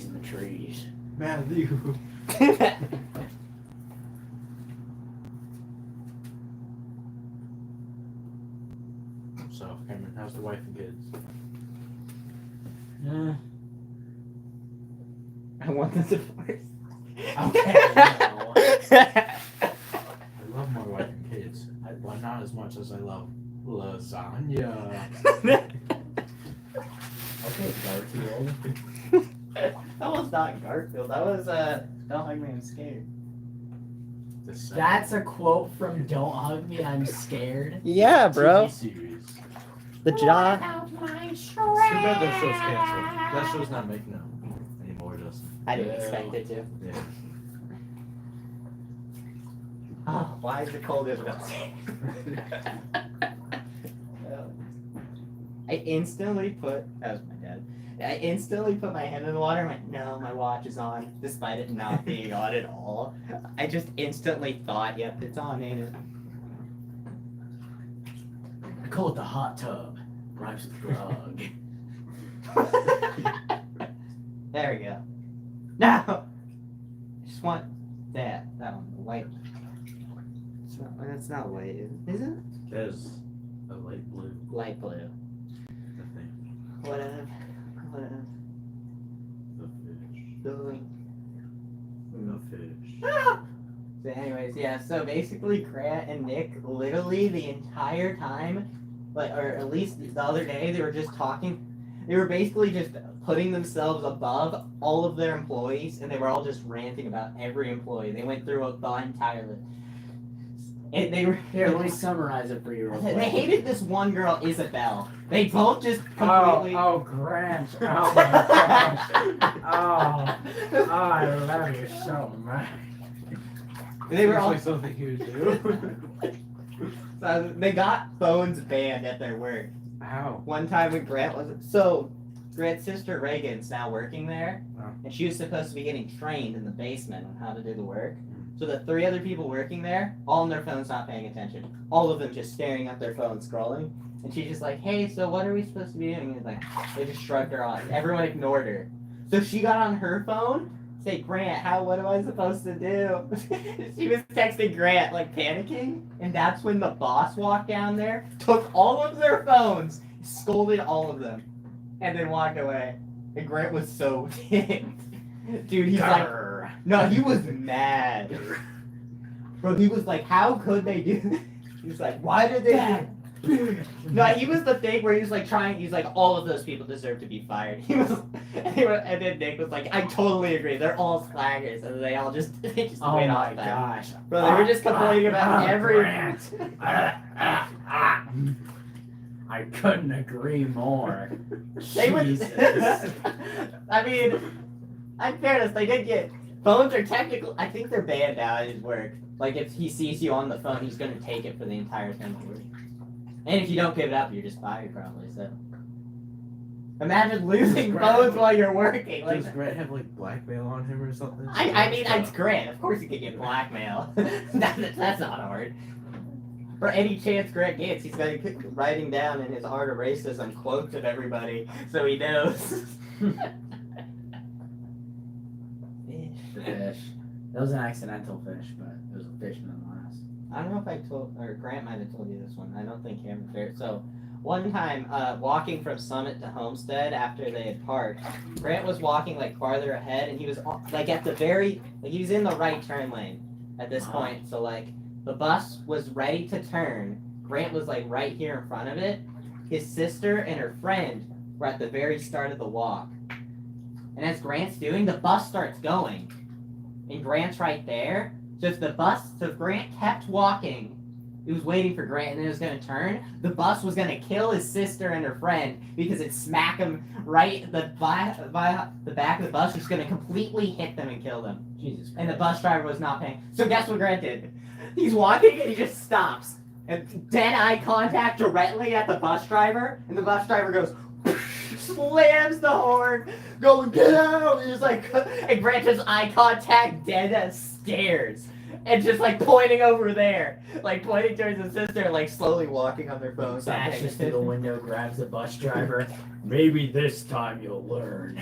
He's in the trees. Matthew. So, Cameron, how's the wife and kids? I want the divorce. Okay, no. I love my wife and kids. Well, not as much as I love lasagna. Okay, Garfield. That was not Garfield. That was Don't Hug Me, I'm Scared. That's a quote from Don't Hug Me, I'm Scared. Yeah, bro. TV series. The jaw. It's too bad that show's canceled. That show's not making them anymore, Justin. I didn't expect it to. Yeah. Oh, why is it cold as well? I instantly put. That was my dad. I instantly put my hand in the water and went, no, my watch is on, despite it not being on at all. I just instantly thought, yep, it's on, ain't it? I call it the hot tub. Rhymes with drug. There we go. Now, I just want that one, the white. That's not white, is it? There's a light blue. Light blue. The thing. Whatever. The fish. The fish. So anyways, yeah, so basically Grant and Nick literally the entire time, like, or at least the other day, they were just talking. They were basically just putting themselves above all of their employees, and they were all just ranting about every employee. They went through the entire list. And they were Here, let me summarize it for you real quick. They hated this one girl, Isabel. They both just completely. Oh, Grant. Oh, my gosh. Oh, I love you so much. They were Seems all. like something you would do. So they got phones banned at their work. How? One time when Grant was Grant's sister Reagan's now working there, and she was supposed to be getting trained in the basement on how to do the work. So the 3 other people working there, all on their phones, not paying attention. All of them just staring at their phones, scrolling. And she's just like, "Hey, so what are we supposed to be doing?" And like, they just shrugged her off. Everyone ignored her. So she got on her phone. Say, Grant, what am I supposed to do? She was texting Grant, like panicking, and that's when the boss walked down there, took all of their phones, scolded all of them, and then walked away. And Grant was so ticked. Dude, he's like, no, he was mad. Bro, he was like, how could they do this? He's like, why did they do No, he was the thing where he was like he's like, all of those people deserve to be fired. And then Nick was like, I totally agree. They're all slaggers. And they all just, they just Oh went my off that. gosh. Bro, they were just complaining about every... I couldn't agree more. They would... Jesus. I mean, in fairness, they did get... Phones are technical... I think they're banned now at his work. Like, if he sees you on the phone, he's going to take it for the entire thing. And if you don't give it up, you're just fired, probably, so... Imagine losing phones while you're working. Like, Does Grant have like blackmail on him or something? I mean, it's Grant. Of course he could get blackmail. That's not hard. For any chance Grant gets, he's got to writing down in his art of racism quotes of everybody, so he knows. The fish. That was an accidental fish, but it was a fish nonetheless. I don't know if I told, or Grant might have told you this one. I don't think Cameron fair. So, one time, walking from Summit to Homestead after they had parked, Grant was walking like farther ahead, and he was like at the very, like he was in the right turn lane at this point. So like the bus was ready to turn. Grant was like right here in front of it. His sister and her friend were at the very start of the walk. And as Grant's doing, the bus starts going, and Grant's right there. So if Grant kept walking, he was waiting for Grant, and then it was going to turn. The bus was going to kill his sister and her friend because it smacked him right. The back of the bus was going to completely hit them and kill them. Jesus Christ. And the bus driver was not paying. So guess what Grant did? He's walking and he just stops. And dead eye contact directly at the bus driver. And the bus driver goes, slams the horn, going, get out! And just like, and Grant just eye contact, dead as stares. and just like pointing over there, like pointing towards his sister, and like slowly walking on their phone. Smashes through the window, grabs the bus driver. Maybe this time you'll learn.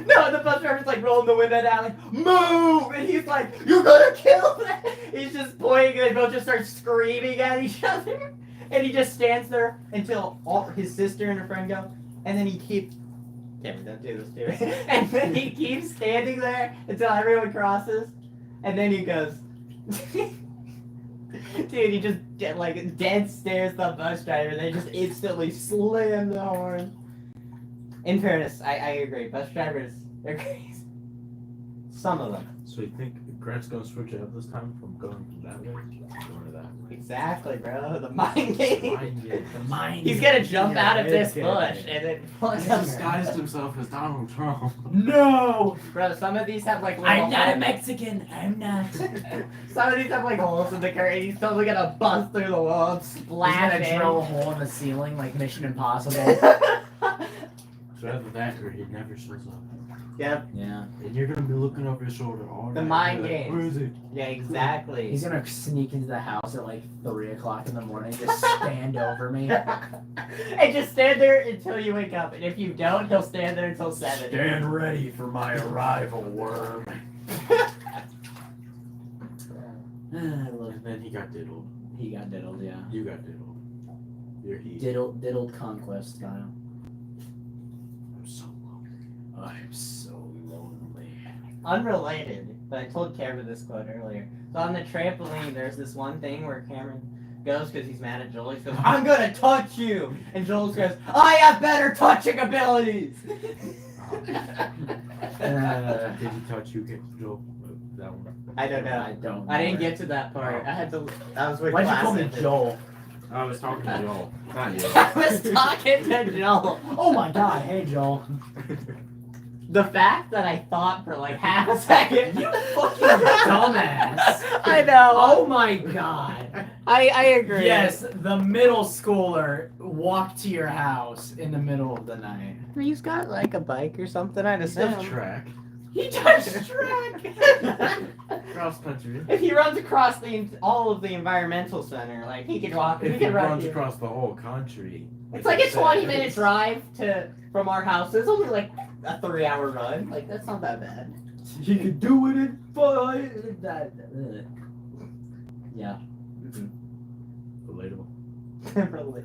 No, the bus driver's like rolling the window down, like, move! And he's like, you're gonna kill them! He's just pointing, and they both just start screaming at each other. And he just stands there until all his sister and her friend go, and then he keeps. Cameron, don't do this to me. And then he keeps standing there until everyone crosses, and then he goes. Dude, he just like dead stares the bus driver. They just instantly slam the horn. In fairness, I agree. Bus drivers, they're crazy. Some of them. So you think Grant's gonna switch it up this time from going that way to going to that way? Exactly, bro. The mind game. Mind game. The mind. He's gonna jump Yeah, out of this it's gonna- bush and then. He disguised himself as Donald Trump. No! Bro, some of these have like little I'm not a holes. Mexican. I'm not. Some of these have like holes in the curtain. He's totally gonna bust through the wall and He's splash gonna in. drill a hole in the ceiling like Mission Impossible. So either that or he never shows up. Yep. Yeah. And you're gonna be looking over his shoulder all The night. mind You're like, game. Where is he? Yeah, exactly. He's gonna sneak into the house at like 3 o'clock in the morning, just stand over me. And just stand there until you wake up. And if you don't, he'll stand there until 7. Stand ready for my arrival, worm. I love And then he got diddled. He got diddled, yeah. You got diddled. You're he. Diddled conquest style. I'm so lonely. I'm so lonely. Unrelated, but I told Cameron this quote earlier. So on the trampoline, there's this one thing where Cameron goes because he's mad at Joel. He goes, I'm gonna touch you! And Joel goes, I have better touching abilities! Did he touch you, Joel? That one. I don't know. I don't. I didn't get to that part. I had to. I was with Why'd you call me classes. Joel? I was talking to Joel. Not you. I was talking to Joel. Oh my god, hey Joel. The fact that I thought for like half a second. You fucking dumbass. I know. Oh my god. I agree. Yes, the middle schooler walked to your house in the middle of the night. He's got like a bike or something. I'd He does assume. track. He does track. Cross country. If he runs across all of the environmental center, like he could walk. He If he could run. runs across the whole country. It's like a 20-minute drive from our house. It's only like a 3-hour run. Like that's not that bad. He could do it in 5. Yeah. Relatable. Really.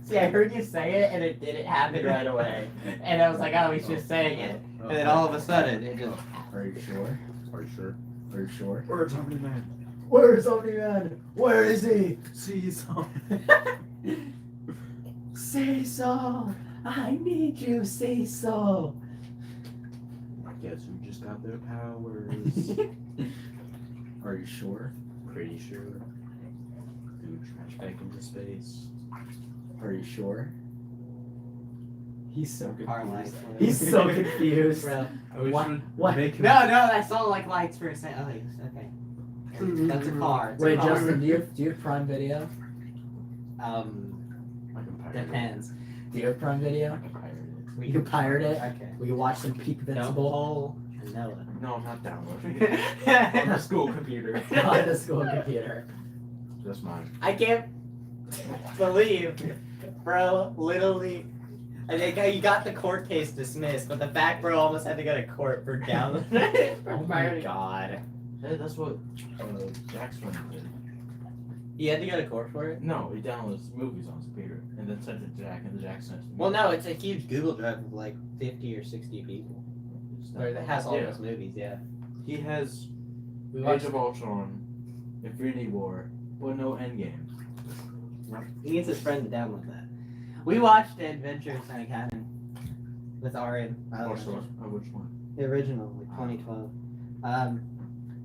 See, I heard you say it and it didn't happen right away. And I was like, oh, he's just saying it. And then all of a sudden, it just. Are you sure? Are you sure? Are you sure? Where's Omni Man? Where's Omni-Man? Where is he? See some. Say so. I need you. Say so. I guess who just got their powers? Are you sure? Pretty sure. Dude, trash back into space. Are you sure? He's so Carlisle. confused. He's so confused. Bro. I wish What? you would What? make him- No, I saw like lights for a second. Oh, okay. That's a car. It's a Wait, car. Justin, do you have Prime Video? I can pirate it. Depends. Do you have Prime Video? I can pirate it. We can pirate it. Okay. We can watch some Peak No Invincible hole and no No, I'm not downloading it. On the one. school computer. on the school computer. That's mine. I can't believe, bro, literally. I think you got the court case dismissed, but the fact bro almost had to go to court for downloading it. Oh my god. Hey, that's what Jackson did. You had to go to court for it? No, he downloads movies on his computer and then sends it to Jack, and the Jack sends it to me. Well, no, it's a huge Google Drive of like 50 or 60 people. Or that has all Yeah. those movies, yeah. He has We Age watched, of Ultron, Infinity War, but no Endgame. he needs his friend to download that. We watched Adventures in a Cannon with Arin. Which one? Which one? The original, like 2012.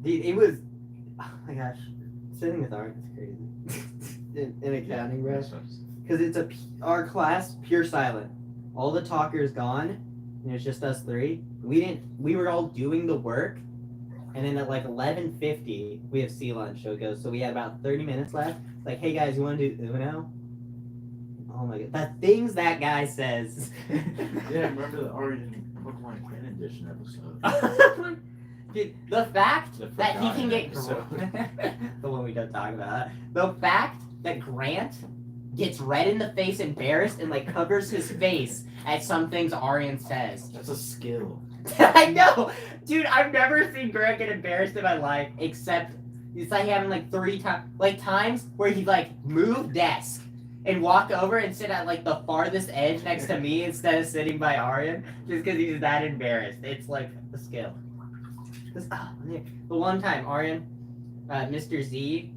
Dude, it was. Oh my gosh, sitting with Art is crazy. in accounting, bro. Because it's our class pure silent. All the talkers gone, and it's just us three. We were all doing the work, and then at like 11:50 we have sea lunch. So it goes. So we had about 30 minutes left. It's like, hey guys, you want to do Uno? Oh my god, the things that guy says. Yeah, remember the Orion Pokemon Fan Edition episode? Dude, the fact The that he can forgotten get episode. the one we don't talk about. The fact that Grant gets red in the face, embarrassed, and like covers his face at some things Arian says. That's a skill. I know, dude. I've never seen Grant get embarrassed in my life, except it's like having like 3 times, like times where he like move desk and walk over and sit at like the farthest edge next to me instead of sitting by Arian, just because he's that embarrassed. It's like a skill. The one time Arian, Mr. Z,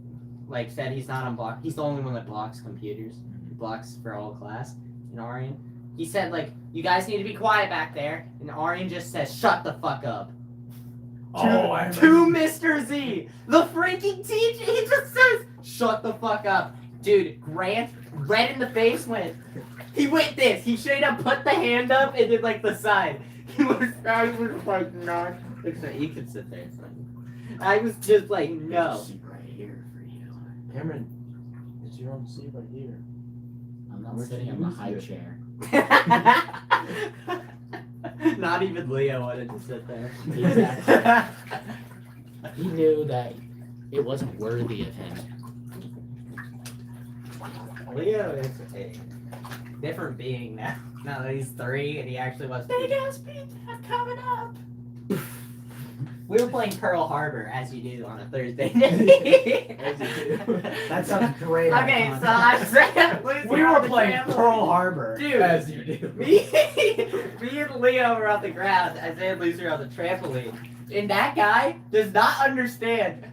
like said he's not on block. He's the only one that blocks computers. He blocks for all class. And Arian, he said like, you guys need to be quiet back there. And Arian just says, shut the fuck up. I To Mr. Z, the freaking teacher. He just says, shut the fuck up. Dude, Grant, red in the face, he went this. He straight up put the hand up and did like the side. I was like, not. You could sit there. It's fine. I was just like, no. Seat right here for you. Cameron, it's your own seat right here. I'm not Where'd sitting you in the use high it? chair. Not even Leo wanted to sit there. Exactly. He knew that it wasn't worthy of him. Leo is a different being now. Now that he's 3 and he actually wants to. coming up. We were playing Pearl Harbor as you do on a Thursday night. As you do. That sounds great. Okay, so I'm saying we were playing Pearl Harbor. Dude, As you do. me and Leo were on the ground. Isaiah and Lucy were on the trampoline. And that guy does not understand.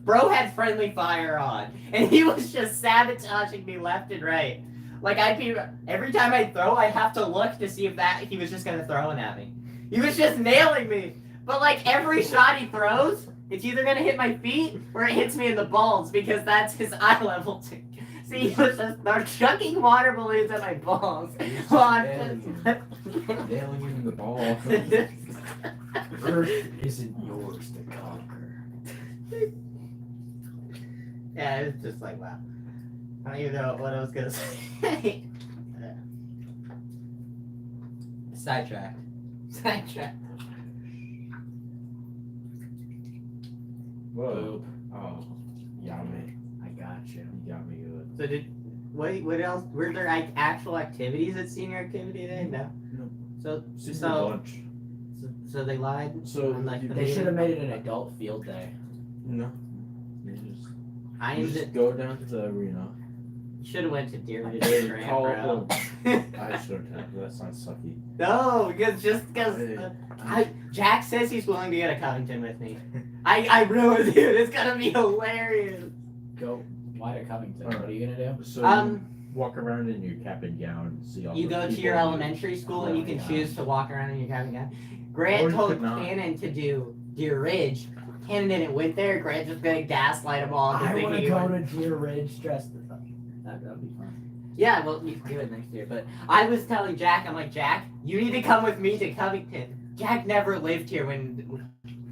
Bro had friendly fire on. And he was just sabotaging me left and right. Like, every time I throw, I'd have to look to see if he was just going to throw it at me. He was just nailing me. But, like, every shot he throws, it's either going to hit my feet or it hits me in the balls because that's his eye level. See, he was just chucking water balloons at my balls. While I'm Nailing you in the ball. Earth isn't yours to conquer. Yeah, it's just like, wow. I don't even know what I was gonna say. Sidetracked. Whoa. Oh. Yummy. I got you. You got me good. So what else? Were there actual activities at senior activity day? No. No. So Super so, lunch. so they lied. So on, like, you- the They video? should have made it an adult field day. No. I You just go down to the arena. should have went to Deer Ridge They Grant, call bro. I should have. That sounds sucky. No, because Jack says he's willing to go to Covington with me. I really do. It's gonna be hilarious. Go. Why to Covington? Alright. What are you gonna do? So you walk around in your cap and gown and see all You the go to people your you- elementary school and you can Yeah. choose to walk around in your cabin gown. Or Grant you told could not. Cannon to do Deer Ridge. Cannon didn't went there. Grant just gonna gaslight them all. I want to thinking go he to Deer Ridge dressed as a... That'd be fun. Yeah, well, you can do it next year. But I was telling Jack, I'm like, Jack, you need to come with me to Covington. Jack never lived here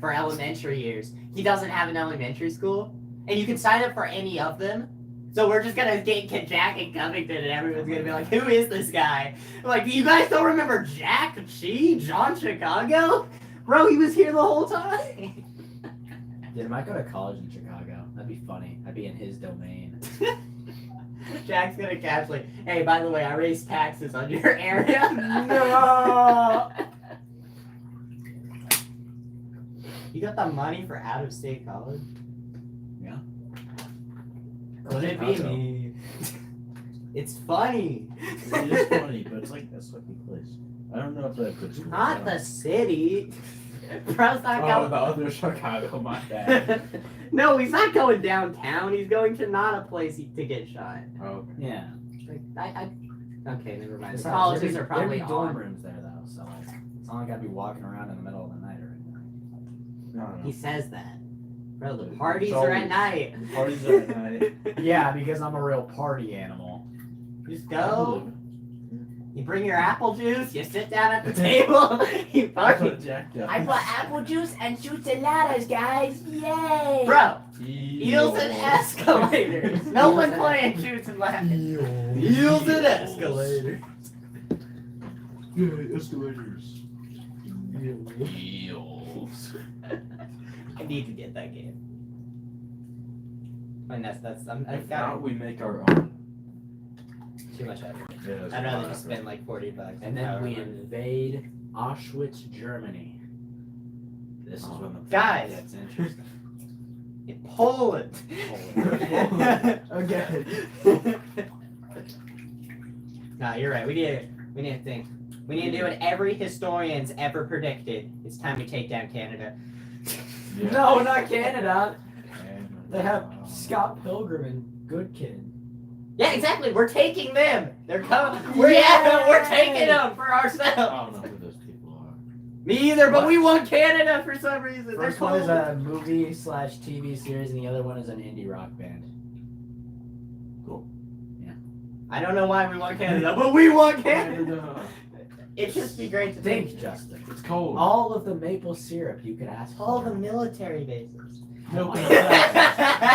for elementary years. He doesn't have an elementary school, and you can sign up for any of them. So we're just gonna get Jack in Covington, and everyone's gonna be like, "Who is this guy?" I'm like, you guys don't remember Jack John Chicago? Bro, he was here the whole time. Dude, I might go to college in Chicago. That'd be funny. I'd be in his domain. Jack's gonna catch like, hey, by the way, I raised taxes on your area. No. You got the money for out-of-state college? Yeah. Could it be Chicago. me? It's funny. It is funny, but it's like a sucky place. I don't know if that puts you Not the down. city. Bro's not Oh, the going. other Chicago, my bad. No, he's not going downtown. He's going to not a place to get shot. Oh, Yeah. Like, okay, never mind. The Besides, colleges there'd be- are probably there'd be dorm on. rooms there though, so like, it's not like I'd be walking around in the middle of the night or anything. no, He no. says that. Bro, the parties It's are at always- night. the parties are at night. Yeah, because I'm a real party animal. Just I go. believe it. You bring your apple juice. You sit down at the table. You That's fucking. what Jack does. I bought apple juice and enchiladas, guys. Yay! Bro, eels and escalators. No one playing shoots and ladders. Eels and escalators. Yeah, escalators. Eels. I need to get that game. I mean, that's I've If got not, we make our own. too much effort. Yeah, that's I'd rather what just I spend like $40. And then however we much. invade Auschwitz, Germany. This is when the Guys. gets interesting. In Poland. Okay. No, you're right. We need to think. We need to do what every historian's ever predicted. It's time to take down Canada. Yeah. No, not Canada. And, They have Scott Pilgrim and Good Kid. Yeah, exactly. We're taking them. They're coming. Yay! We're taking them for I ourselves. don't know who those people are. Me either, but we want Canada for some reason. First They're one is cool. a movie/TV series, and the other one is an indie rock band. I don't know why we want Canada, but we want Canada. Canada. It'd just be great to Think, think. Justin. It's cold. All of the maple syrup you could ask for. All the military bases. Milk in a That's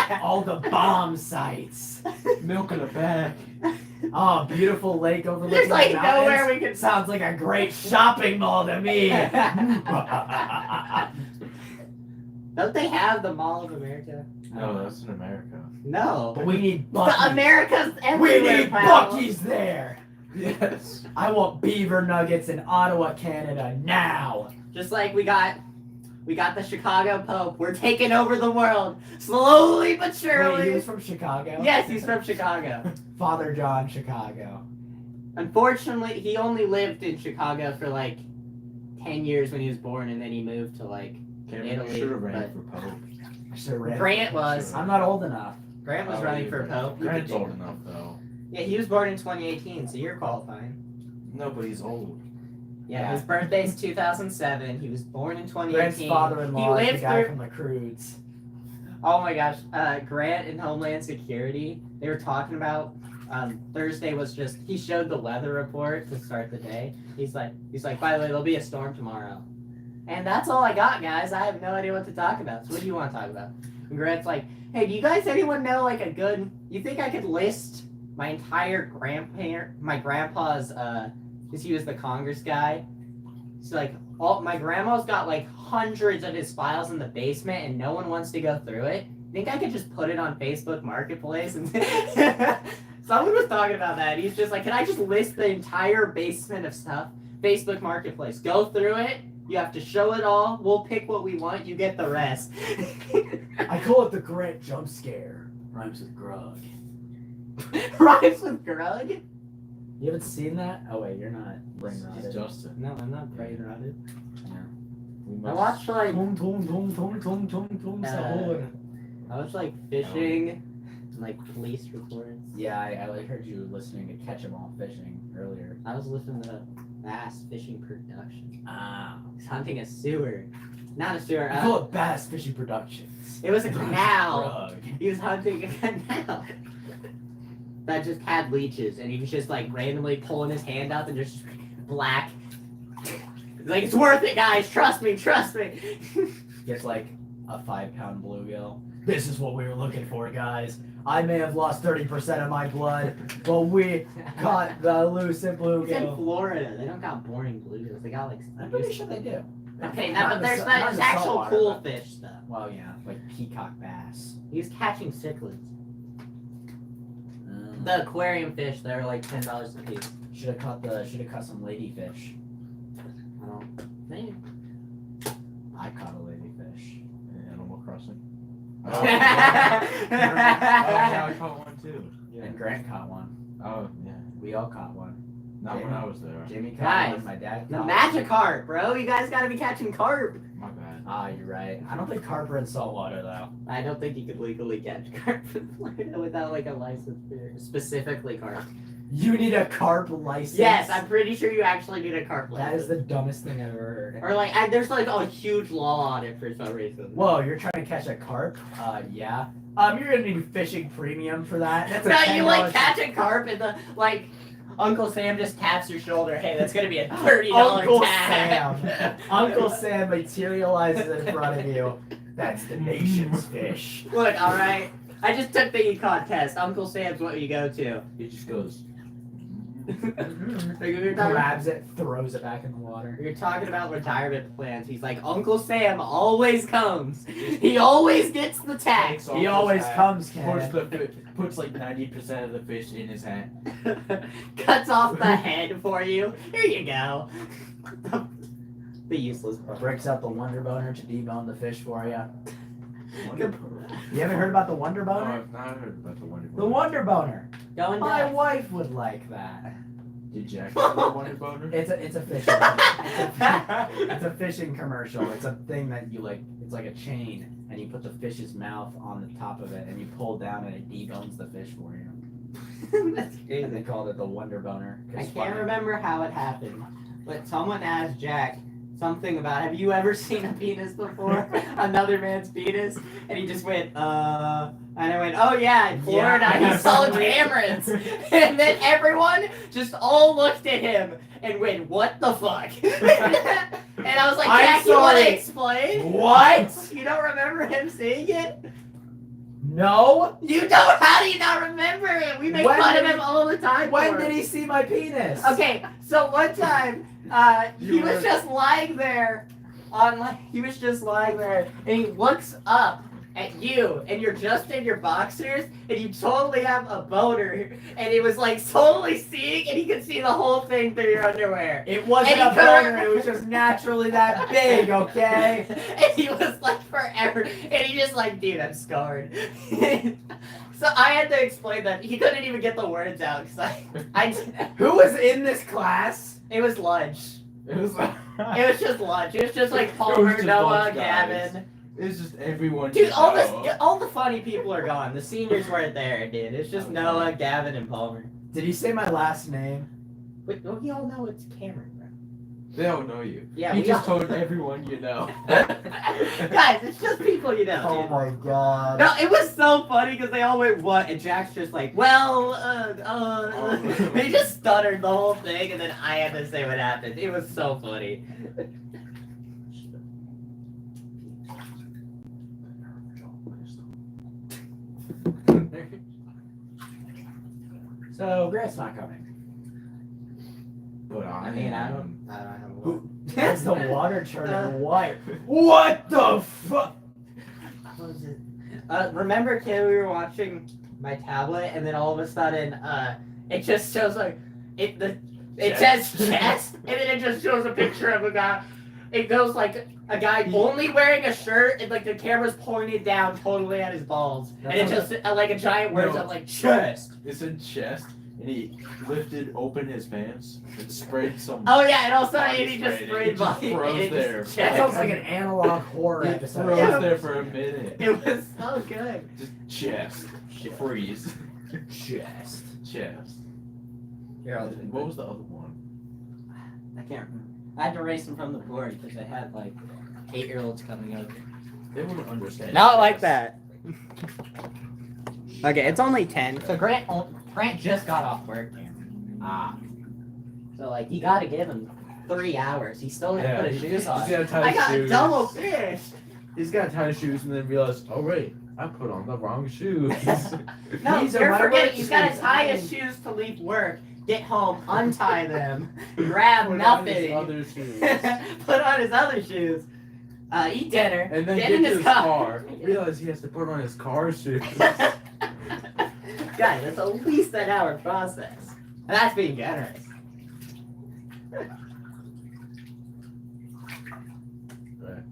bag. All the bomb sites. Milk in a bag. Oh, beautiful lake overlooking There's like the mountains. nowhere we can. Sounds like a great shopping mall to me. Don't they have the Mall of America? No, that's in America. No. But we need The Buc-ee's. America's We everywhere. need pal. Buc-ee's there. Yes. I want beaver nuggets in Ottawa, Canada now. Just like we got the Chicago Pope. We're taking over the world slowly but Wait, surely. he was from Chicago? Yes, he's from Chicago. Father John, Chicago. Unfortunately, he only lived in Chicago for like 10 years when he was born, and then he moved to like Cameron Italy, should have ran but- for Pope. I should've ran. Grant was. I'm not old enough. Grant was Oh, running you for could- Pope. Grant's old enough though. Yeah, he was born in 2018, so you're qualifying. No, but he's old. Yeah, Yeah. his birthday's 2007. He was born in 2018. Grant's father-in-law He is the lived guy through- from the Croods. Oh my gosh, Grant and Homeland Security, they were talking about Thursday was just he showed the weather report to start the day. He's like, by the way, there'll be a storm tomorrow. And that's all I got, guys. I have no idea what to talk about. So what do you want to talk about? And Grant's like, hey, do you guys anyone know like a good you think I could list my entire my grandpa's because he was the Congress guy. So like my grandma's got like hundreds of his files in the basement and no one wants to go through it. Think I could just put it on Facebook Marketplace and someone was talking about that. He's just like, can I just list the entire basement of stuff? Facebook Marketplace. Go through it. You have to show it all. We'll pick what we want. You get the rest. I call it the Grant jump scare. Rhymes with grug. Rhymes with grug? You haven't seen that? Oh wait, you're not brain He's rotted. Justin. No, I'm not brain rotted. We I must- watched like Tum tum tum tum tum tum tum sabor. I was like fishing, and, like police reports. Yeah, I like heard you listening to Catch 'Em All Fishing earlier. I was listening to Bass Fishing Production. Ah. He's hunting a sewer, not a sewer. I call it Bass Fishing Productions. It was a Rhymes with canal. grug. He was hunting a canal that just had leeches, and he was just like randomly pulling his hand up and just black. He's like, it's worth it, guys. Trust me, trust me. Gets like a 5-pound bluegill. This is what we were looking for, guys. I may have lost 30% of my blood, but we caught the elusive It's in bluegill. Florida. They don't got boring bluegills. They got like. I'm pretty sure they do. Okay, Not now, but in the there's sa- not, in there's the actual saltwater, cool but- fish stuff. Well, yeah, like peacock bass. He was catching cichlids. The aquarium fish, they're like $10 a piece. Should have caught some ladyfish. I don't. Maybe. I caught a ladyfish. Animal Crossing. Oh, Oh, yeah, I caught one too. Yeah. And Grant caught one. Oh, yeah. We all caught one. Not when I was there. Jimmy caught Guys, one. My dad The caught Magikarp, bro. You guys gotta be catching carp. My bad. one. Ah, you're right. I don't think carp are in saltwater though. I don't think you could legally catch carp in Florida without like a license for specifically carp. You need a carp license. Yes, I'm pretty sure you actually need a carp That license. is the dumbest thing I've ever heard. Or like, there's like a huge law on it for some reason. Whoa, you're trying to catch a carp? Yeah. You're gonna need fishing premium for that. That's a No, $10 you like catch a carp in the like. Uncle Sam just taps your shoulder. Hey, that's gonna be a $30 Uncle tab. Sam. Uncle Sam materializes in front of you. That's the nation's fish. Look, all right. I just took the econ test. Uncle Sam's what you go to. He just goes. Grabs it, throws it back in the water. You're talking about retirement plans. He's like, Uncle Sam always comes. He always gets the tax. He always comes, Puts Ken. puts like 90% of the fish in his hand. Cuts off the head for you. Here you go. The useless part. Breaks out the Wonder Boner to debone the fish for you. Wonder You haven't heard about the Wonder No, Boner? I've not heard about the Wonder The Wonder Boner. Going My down. wife would like that. Did Jack have the Wonder Boner? It's a fishing. It's a fishing commercial. It's a thing that you like. It's like a chain, and you put the fish's mouth on the top of it, and you pull down, and it debones the fish for you. That's And crazy. they called it the Wonder Boner. 'cause I can't funny. remember how it happened, but someone asked Jack something about, have you ever seen a penis before? Another man's penis? And he just went, and I went, oh yeah, in Florida, Yeah, he saw absolutely. cameras. And then everyone just all looked at him and went, what the fuck? And I was like, I'm Jack, you want to sorry. explain? What? You don't remember him seeing it? No. You don't? How do you not remember it? We make When fun of did him he- all the time. When for it. did he see my penis? Okay, so one time, he was just lying there he was just lying there, and he looks up at you, and you're just in your boxers, and you totally have a boner, and he was like totally seeing, and he could see the whole thing through your underwear. It wasn't And he a couldn't- boner. It was just naturally that big. Okay. And he was like forever, and he just like, dude, I'm scarred. So I had to explain that he couldn't even get the words out because I Who was in this class? it was lunch. It was like. It was just lunch. It was just like It Palmer, was just Noah, lunch, guys. Gavin. It's just everyone. Dude, you all know. all the funny people are gone. The seniors weren't there, dude. It's just Noah, Gavin, and Palmer. Did he say my last name? But we all know it's Cameron, bro. They don't know you. Yeah, He we just all- told everyone you know. Guys, it's just people you know. Oh Dude. my god. No, it was so funny because they all went, what? And Jack's just like, well, he just stuttered the whole thing, and then I had to say what happened. It was so funny. So Grant's not coming. But I I mean, I am. don't have a Who- That's the water turning white. What the fuck? What was it? Remember, kid, we were watching my tablet, and then all of a sudden, it just shows like it says chest, and then it just shows a picture of a guy. It goes like a guy only wearing a shirt, and like the camera's pointed down totally at his balls, and it just like a giant words No. up like chest. It's in chest, and he lifted open his pants and sprayed some. Oh yeah, and also Body he just spray, sprayed it just body froze in his there. That chest. sounds like an analog horror It episode. froze Yeah. there for a minute. It was so good. Just chest. Freeze. Chest. Chest. Here, I'll What was the other one? I can't remember. I had to erase them from the board because I had like 8-year-olds coming over. They wouldn't understand. Not like that. Okay, it's only 10. So Grant just got off work. So like you gotta give him 3 hours. He still didn't put his shoes He's on. gotta tie I his got shoes. double fish. He's gotta tie his shoes and then realize, oh wait, I put on the wrong shoes. No, These are you're my forgetting. work He's gotta shoes. tie his shoes to leave work. Get home, untie them, grab Put on his nothing, other shoes. put on his other shoes, eat dinner, And then get get in to his his car. car. Realize he has to put on his car shoes. Guys, that's at least an hour process. And that's being generous. Right.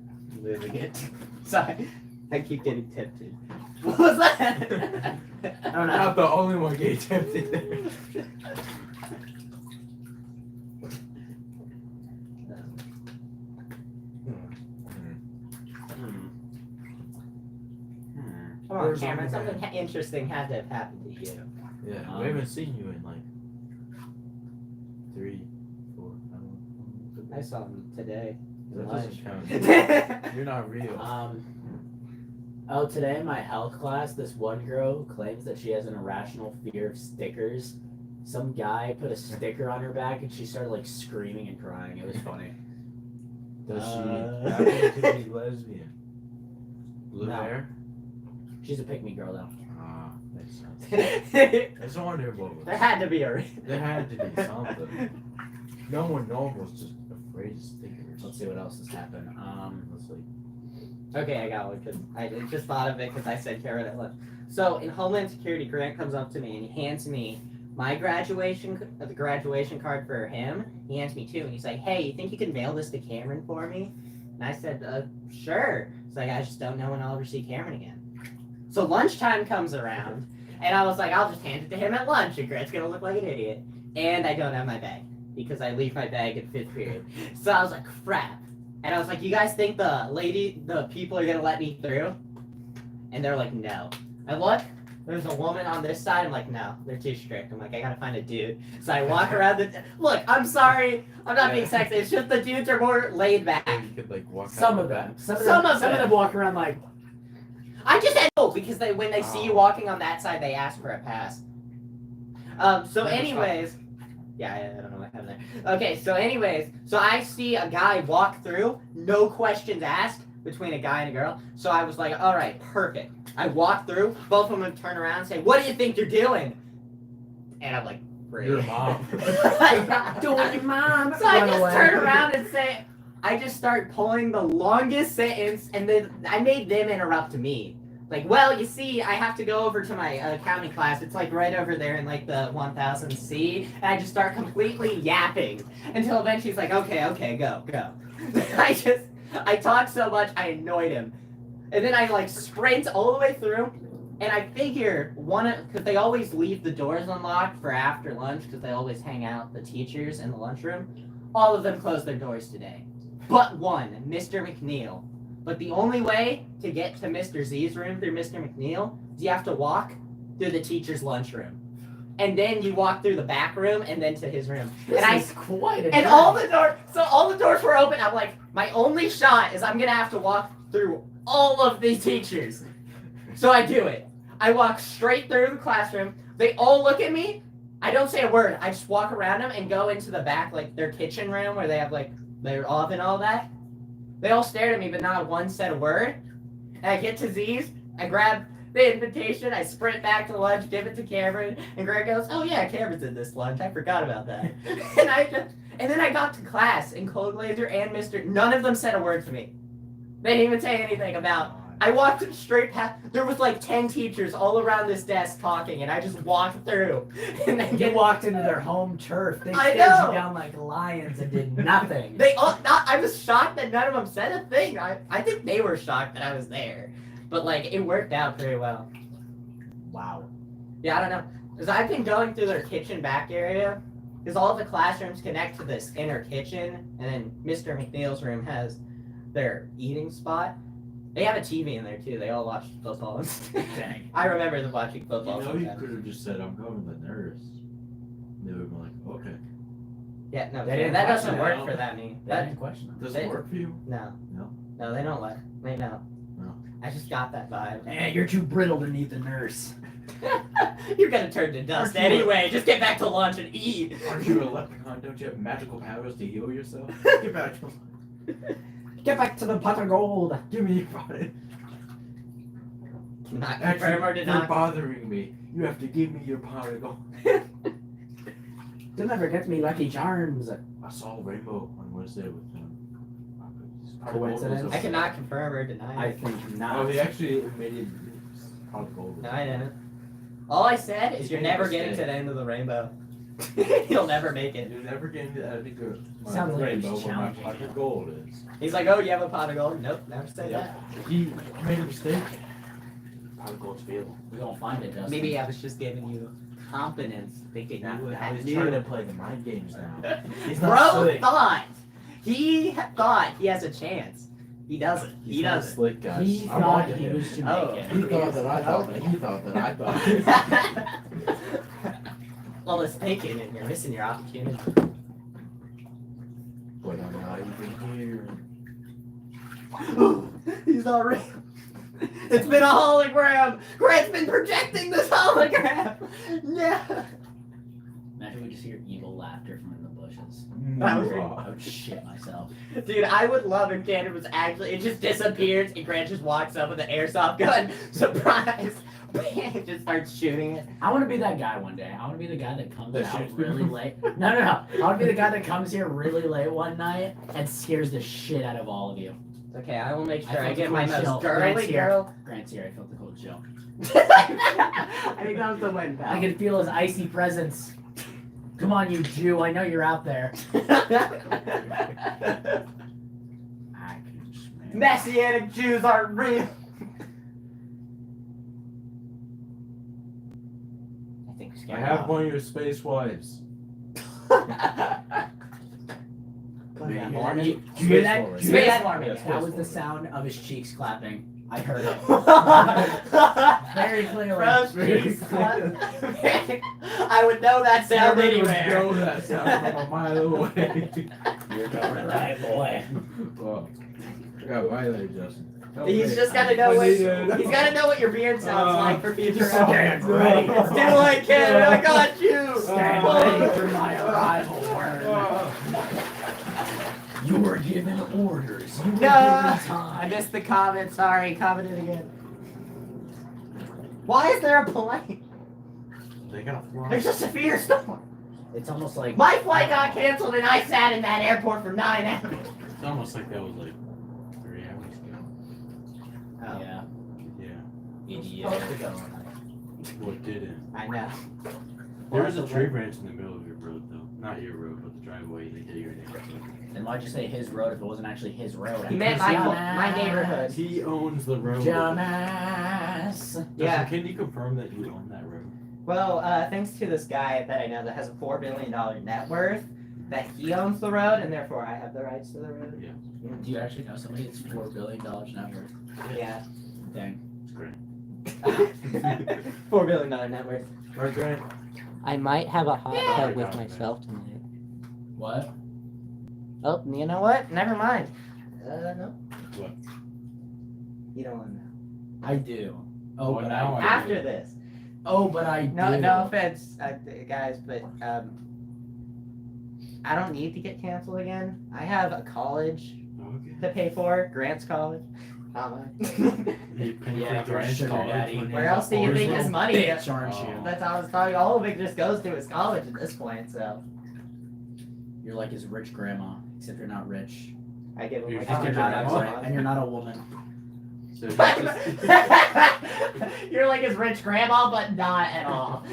Living it. Sorry. I keep getting tempted. What was that? I don't I'm know. not the only one getting tempted there. Come on, There's Cameron. something Something interesting had to have happened to you. Yeah, we haven't seen you in like 3, 4. I don't know. I saw him today. That doesn't count. Lunch. You're not real. Oh, today in my health class, this one girl who claims that she has an irrational fear of stickers some guy put a sticker on her back and she started like screaming and crying. It was funny. Does she Uh. happen to be lesbian? Blue No. hair? She's a pick me girl though. Ah, makes sense. there I just wondered what was. had to be a reason. There had to be something. No one normal was just afraid of stickers. Let's see what else has happened. Let's see. Okay, I got one because I just thought of it because I said carrot at lunch. So in Homeland Security, Grant comes up to me and he hands me my the graduation card for him. He hands me two and he's like, "Hey, you think you can mail this to Cameron for me?" And I said, "Sure." It's like I just don't know when I'll ever see Cameron again. So lunchtime comes around and I was like, I'll just hand it to him at lunch and Grant's gonna look like an idiot. And I don't have my bag because I leave my bag in 5th period. So I was like, crap. And I was like, you guys think the people are gonna let me through? And they're like, no. I look, there's a woman on this side. I'm like, no, they're too strict. I'm like, I gotta find a dude. So I walk around look, I'm sorry, I'm not being sexist. It's just the dudes are more laid back. You could like walk Some out of the them. back. Some of them walk around like I just said no because when they see you walking on that side, they ask for a pass. So Never anyways, yeah, I don't know what happened there. Okay, so anyways, so I see a guy walk through, no questions asked, between a guy and a girl. So I was like, all right, perfect. I walk through, both of them turn around and say, "What do you think you're doing?" And I'm like, "Great." Your mom. doing your mom. So I Run just away. turn around and say, I just start pulling the longest sentence, and then I made them interrupt me. Like, well, you see, I have to go over to my accounting class. It's like right over there in like the 1000C, and I just start completely yapping until eventually he's like, okay, go. I talked so much, I annoyed him. And then I like sprint all the way through, and I figure because they always leave the doors unlocked for after lunch because they always hang out, the teachers in the lunchroom. All of them closed their doors today. But one, Mr. McNeil. But the only way to get to Mr. Z's room through Mr. McNeil is you have to walk through the teacher's lunchroom. And then you walk through the back room and then to his room. This is quite a And journey. all the doors were open. I'm like, my only shot is I'm gonna have to walk through all of these teachers. So I do it. I walk straight through the classroom. They all look at me. I don't say a word. I just walk around them and go into the back, like their kitchen room where they have like their oven and all that. They all stared at me, but not one said a word. And I get to Z's. I grab the invitation. I sprint back to lunch, give it to Cameron, and Greg goes, "Oh yeah, Cameron's in this lunch. I forgot about that." and then I got to class, and Cold Glazer and none of them said a word to me. They didn't even say anything about. I walked straight past. There was like 10 teachers all around this desk talking, and I just walked through. And then You walked into their home turf. They I stared know. you down like lions and did nothing. I was shocked that none of them said a thing. I think they were shocked that I was there, but like it worked out pretty well. Wow. Yeah, I don't know. Because I've been going through their kitchen back area, because all of the classrooms connect to this inner kitchen, and then Mr. McNeil's room has their eating spot. They have a TV in there too. They all watch football. Dang. I remember them watching You football. know, you sometimes. could have just said, "I'm going to the nurse." They would be like, "Okay." Yeah, no, They didn't that question doesn't it, work no. for that me. They That didn't question them. Does They- it work for you? no, No. they don't let. They know. No. I just got that vibe. Man, you're too brittle to need the nurse. You're gonna turn to dust Aren't you anyway. Just get back to lunch and eat. Aren't you a leprechaun? Don't you have magical powers to heal yourself? Get back to Get back to the pot of gold. Give me your body. Not Actually, confirm or you're deny. bothering me. You have to give me your particle. You'll never get me Lucky Charms. I saw a rainbow on Wednesday with him. Coincidence? I cannot confirm or deny. I think not. Oh, he actually made it pot of gold. No, I didn't. All I said is you're He never was getting to dead. the end of the rainbow. You'll never make it. You're never getting to that big Sounds like rainbow he's where my challenging pot you. of gold is. He's like, oh, you have a pot of gold? Nope, never said Yep. He made a mistake. Pot of gold's available. We gonna find it, that. Dustin. Maybe I was just giving you confidence, thinking Now, you now had he's knew. trying to play the mind games now. He's not Bro slick. thought he has a chance. He doesn't. He's He not doesn't. slick, guys. He I'm thought on to he him. was Jamaican. Oh. He thought that I thought that he thought that I thought. Well, it's taken and you're missing your opportunity. But I'm not even here. He's not real. It's been a hologram. Grant's been projecting this hologram. Yeah. Imagine we just hear evil laughter from in the bushes. That was I would shit myself. Dude, I would love if Cannon was actually, it just disappears and Grant just walks up with an airsoft gun. Surprise! And just starts shooting it. I want to be that guy one day. I want to be the guy that comes That out shoots really people? late. No. I want to be the guy that comes here really late one night and scares the shit out of all of you. Okay, I will make I sure I, felt get the my cold chill. most Grant's girly here. girl. Grant's here. I felt the cold chill. I think that was the win, I pal. can feel his icy presence. Come on, you Jew. I know you're out there. I can smell. Messianic Jews aren't real. I think I have one of your space wives. Yeah, Mormon. You hear that? Forward. You hear that? Mormon. Yes, That was forward. the sound of his cheeks clapping. I heard it. Very clearly. Bro, cheeks clap. I would know that sound Everybody would anywhere. know that sound from a mile away. You're going right, boy. Well, I got violated, Justin. He's just gotta know what Violated. he's gotta know what your beard sounds like for future Stand reference. ready. Still like Canada, I got you. Stand ready for my arrival. Word. You were given orders. You were No, given I time. missed the comment. Sorry, comment it again. Why is there a plane? They gotta fly. There's just a fear storm. It's almost like My flight got canceled and I sat in that airport for 9 hours. It's almost like that was like 3 hours ago. Yeah. Yeah. Idiot. What didn't? I know. There was a tree branch in the middle of your road, though. Not your road, but the driveway. They did your name. Then why'd you say his road if it wasn't actually his road? He meant my neighborhood. He owns the road. Dumbass. Justin, Yeah. Can you confirm that you own that road? Well, thanks to this guy that I know that has a $4 billion net worth, that he owns the road, and therefore I have the rights to the road. Do you actually know somebody that's $4 billion net worth? Yeah. Dang. It's great. $4 billion net worth. Right, Grant? I might have a hot Yeah. tub with myself tonight. What? Oh, you know what? Never mind. No. What? You don't want to know. I do. Oh, Well, but now I. I After this. Oh, but I No, do. no offense, guys, but I don't need to get canceled again. I have a college Okay. to pay for, Grant's college. Not mine. You pay Yeah, for for Grant's sugar college daddy. when Where you're else do you think his Orson? money Bitch, aren't you? Oh. That's how I was talking. All of it just goes to his college at this point, so You're like his rich grandma, except you're not rich. I give him You're like And you're not grandma. $100 and you're not a woman. So you just- You're like his rich grandma, but not at all.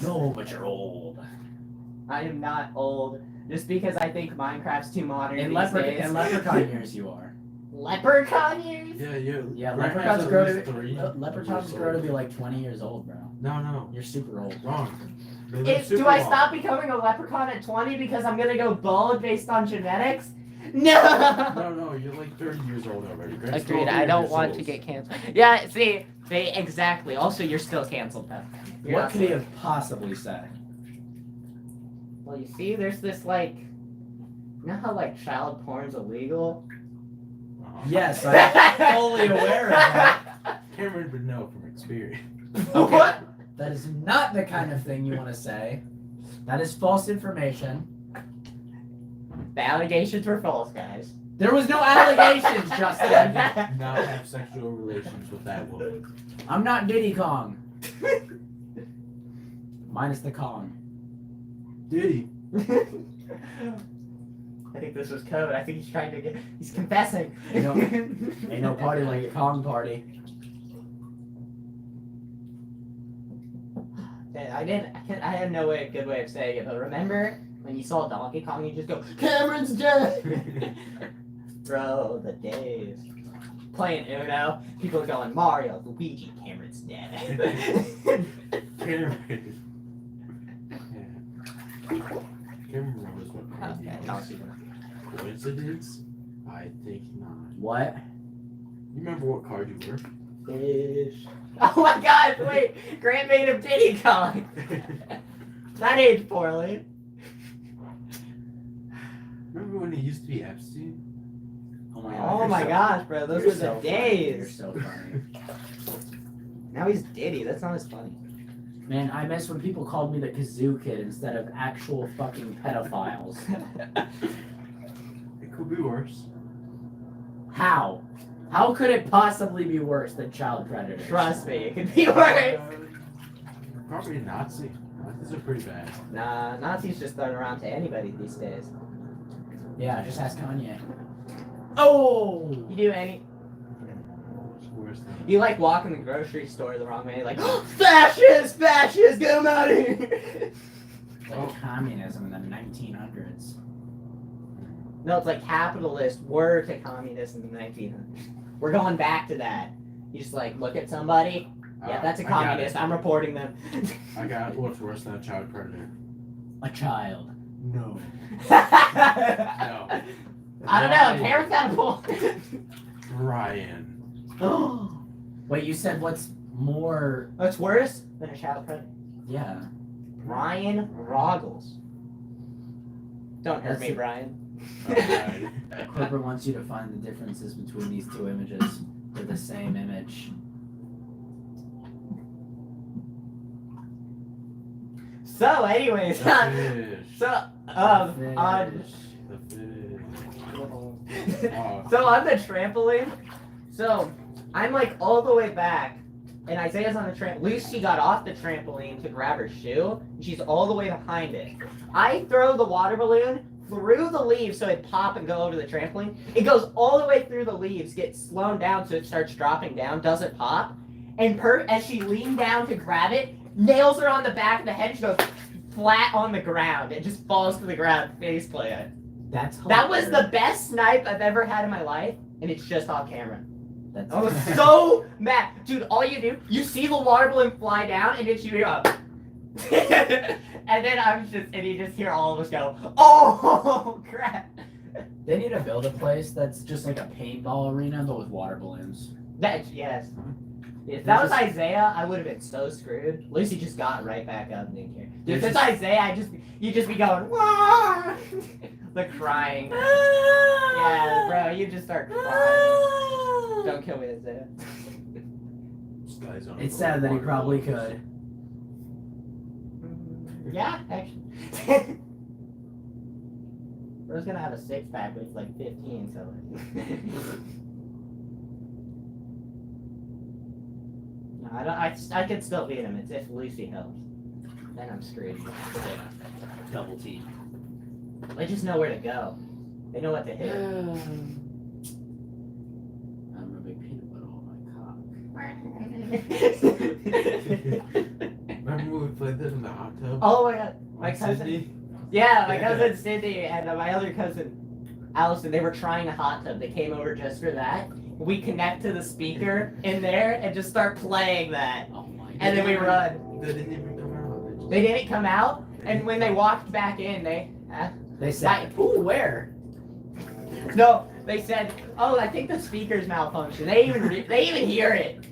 No, but you're old. I am not old. Just because I think Minecraft's too modern In these days. leprechaun years, you are. Leprechaun years? yeah, yeah. Yeah, Grant leprechauns has at grow least to three leprechauns years grow to old. be like 20 years old, bro. No. You're super old. Wrong. They live Do super I long. stop becoming a leprechaun at 20 because I'm gonna go bald based on genetics? No! No, you're like 30 years old already. Grant's still Agreed, I 30 don't years want old. to get canceled. Yeah, see, exactly. Also, you're still canceled, though. You're What not could he safe. have possibly said? Well, you see, there's this, like, you know how, like, child porn's illegal? Uh-huh. Yes, I'm fully aware of that. Cameron would know from experience. Okay. What? That is not the kind of thing you want to say. That is false information. The allegations were false, guys. There was no allegations, Justin. Not have sexual relations with that woman. I'm not Diddy Kong. Minus the Kong. Diddy. I think this was code. I think he's confessing. Ain't no party like a Kong party. I had no good way of saying it, but remember when you saw Donkey Kong, you just go, Cameron's dead! Bro, the days. Playing Uno, people going, Mario, Luigi, Cameron's dead. Cameron. Yeah. Cameron remembers what Okay, party I'll was. see that. Coincidence? I think not. What? You remember what card you were? Fish. Oh my god, wait! Grant made him Diddy Kong! That aged poorly. Remember when he used to be Epstein? Oh my Oh you're my so- gosh, bro, those you're were so the funny. You're days. so funny. Now he's Diddy, that's not as funny. Man, I miss when people called me the kazoo kid instead of actual fucking pedophiles. It could be worse. How? How could it possibly be worse than child predators? Trust me, it could be worse. Probably a Nazi. Nazis are pretty bad. Nah, Nazis just thrown around to anybody these days. Yeah, just ask Kanye. Oh! You do any? It's worse than. You like walk in the grocery store the wrong way, like fascists, fascists, get them out of here. Like communism in the 1900s. No, it's like capitalists were to communism in the 1900s. We're going back to that. You just like look at somebody. Yeah, that's a I got communist. it. I'm reporting them. I got what's worse than a child predator. A child. No. I No. don't know. Parents got a pull. Ryan. Wait, you said what's more? What's worse than a child predator? Yeah. Ryan Roggles. Don't hurt That's me, it. Brian. Alright. Clipper wants you to find the differences between these two images. They're the same image. So, anyways, The fish. so Fish. The fish. Oh. so on the trampoline, so I'm like all the way back, and Isaiah's on the trampoline. Lucy got off the trampoline to grab her shoe, and she's all the way behind it. I throw the water balloon through the leaves so it pop and go over the trampoline. It goes all the way through the leaves, gets slowed down so it starts dropping down, doesn't pop, and as she leaned down to grab it, nails her on the back of the head, she goes flat on the ground. It just falls to the ground, face plant. That's That was hilarious. the best snipe I've ever had in my life, and it's just off camera. That's I was so mad. Dude, all you do, you see the water balloon fly down, and then you hear up. And then and you just hear all of us go, oh, crap. They need to build a place that's just like a paintball arena, but with water balloons. Yes. If that was Isaiah, I would have been so screwed. Lucy just got right back up and didn't care. Dude, if it's Isaiah, you'd just be going, wah! The crying. Yeah, bro, you just start crying. Don't kill me, Isaiah. This guy's on It's sad that he probably could. Yeah, actually. Bro's gonna have a six pack, but it's like 15, so. No, I could still beat him. It's if Lucy helps. Then I'm screwed. Yeah. Double T. They just know where to go. They know what to hit. I'm a big peanut butter on my Remember when we played this in the hot tub? Oh my god. My On cousin. Sydney? Yeah, my cousin Cindy and my other cousin Allison, they were trying a hot tub. They came over just for that. We connect to the speaker in there and just start playing that. Oh my god. And then we run. They didn't even come out. They didn't come out, and when they walked back in, they said, ooh, where? they said, "Oh, I think the speaker's malfunction." They even hear it.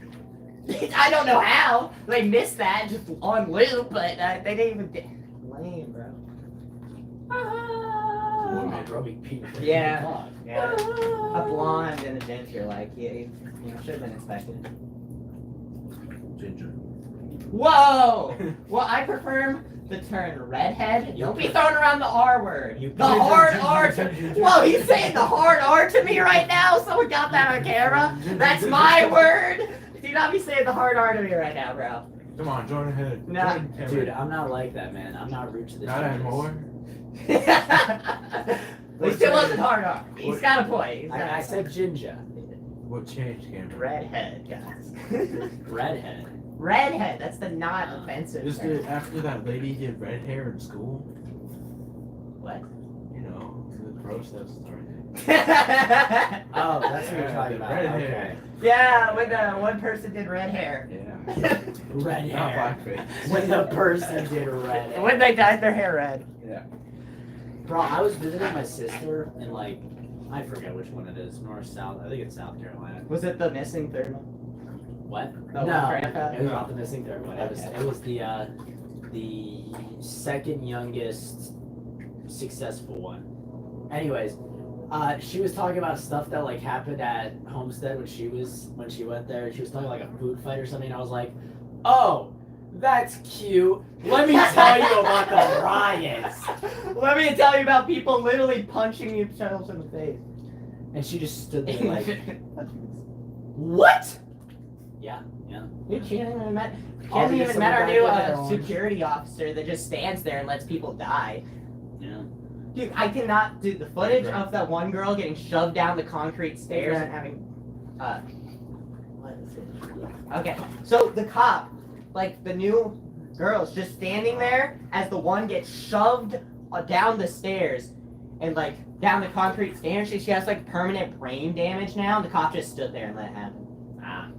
I don't know how they missed that just on loop, but they didn't even. Lame, bro. Oh, my grubby peanut butter. Yeah. Yeah. A blonde and a ginger, like you should have been expected. Ginger. Whoa! Well, I prefer the term redhead. Don't be throwing around the R word. You- The hard R. Whoa, he's saying the hard R to me right now. Someone got that on camera. That's my word. Do not be saying the hard R to me right now, bro. Come on, join ahead. Nah. Join ahead. Dude, I'm not like that, man. I'm not rude to the Not anymore. At least it wasn't hard R. He's got a point. He's got I a said ginger. What changed, Cameron? redhead, guys. Redhead. Redhead. That's the not offensive. Just term. after that lady did red hair in school, What? you know, the protest started. Oh, that's what you're Yeah, talking the about. red Okay. hair. Yeah, when the one person did red hair. Yeah. Red Not hair. blackface. When the person did red hair. When they dyed their hair red. Bro, I was visiting my sister in like, I forget which one it is, north, south. I think it's South Carolina. Was it the missing third one? What? No, No, grandpa? it was not the missing third one. It was Okay. it was the second youngest successful one. Anyways, she was talking about stuff that like happened at Homestead when she went there. She was talking like a food fight or something. And I was like, oh, That's cute. Let me tell you about the riots. Let me tell you about people literally punching themselves in the face. And she just stood there like, what? Yeah. Dude, she hasn't even met. She I'll hasn't get even some met our back new with their orange. security officer that just stands there and lets people die. Yeah. Dude, I cannot. Dude, the footage of that one girl getting shoved down the concrete stairs and having. What is it? Okay, so the cop, like the new girl's just standing there as the one gets shoved down the stairs and like down the concrete stairs. She has like permanent brain damage now. And the cop just stood there and let it happen.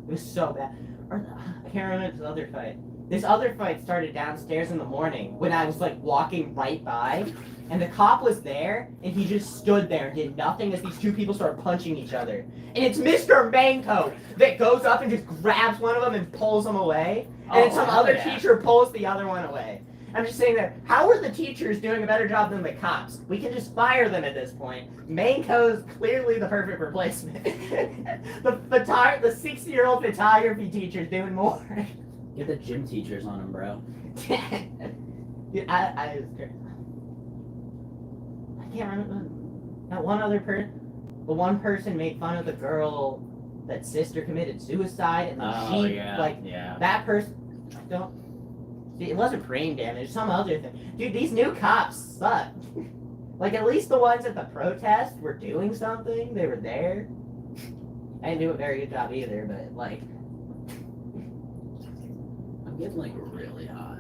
It was so bad. I can't remember this other fight. This other fight started downstairs in the morning when I was like walking right by, and the cop was there, and he just stood there and did nothing as these two people started punching each other. And it's Mr. Manco that goes up and just grabs one of them and pulls them away, and then some other teacher pulls the other one away. I'm just saying that, how are the teachers doing a better job than the cops? We can just fire them at this point. Manco's clearly the perfect replacement. the 60-year-old photography teacher's doing more. Get the gym teachers on him, bro. Dude, I can't remember. That one other person, the one person made fun of the girl that sister committed suicide, and then yeah. that person, it wasn't brain damage, some other thing. Dude, these new cops suck. Like, at least the ones at the protest were doing something. They were there. I didn't do a very good job either, but, like... I'm getting, like, really hot.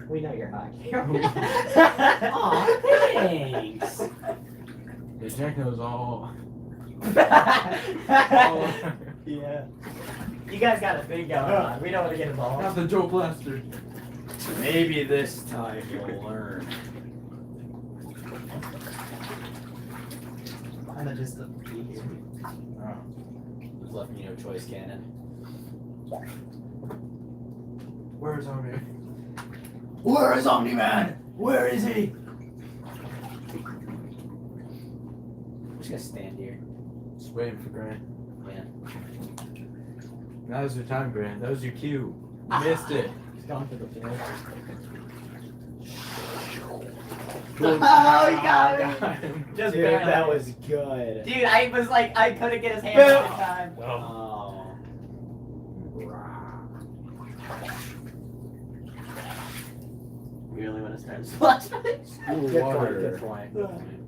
We know you're hot. Aw, thanks. The Jack knows all. Yeah. You guys got a thing going on. We don't want to get involved. Not the Joe Blaster. Maybe this time you'll learn. I'm gonna just Just left me no choice, Cannon. Where's Omni? Where is Omni-Man? Where is he? I'm just gonna stand here. Just waiting for Grant. Yeah. That was your time, Grant. That was your cue. You missed it. He's going for the floor. Good. Oh, he got me. him. Just Dude, barely. that was good. Dude, I was like, I couldn't get his hand at the time. Oh. You really want to start splash? School Good water. point.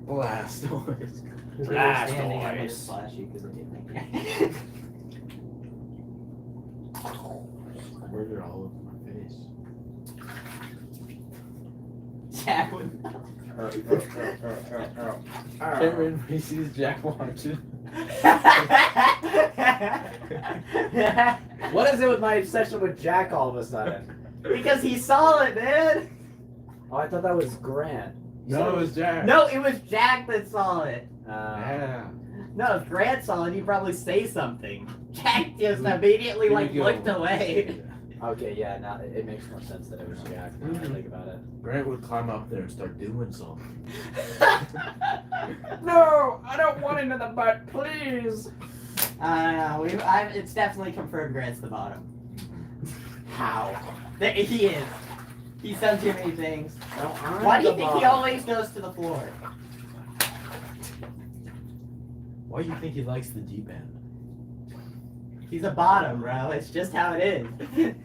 Blast noise. Blast Standing, I'm gonna noise. splash you because I didn't make Murder all over my face. Jack would. Cameron, he sees Jack watching. What is it with my obsession with Jack all of a sudden? Because he saw it, man. Oh, I thought that was Grant. No, it was Jack. No, it was Jack that saw it. Yeah. No, if Grant saw it, he'd probably say something. Jack just immediately Here like we go. looked away. Okay, yeah, now it makes more sense that it was Jack now that I think about it. Grant would climb up there and start doing something. No, I don't want into the butt, please. It's definitely confirmed Grant's the bottom. How? He is. He's done too many things. No, I'm Why do you the think he bottom. always goes to the floor? Why do you think he likes the deep end? He's a bottom, bro. It's just how it is.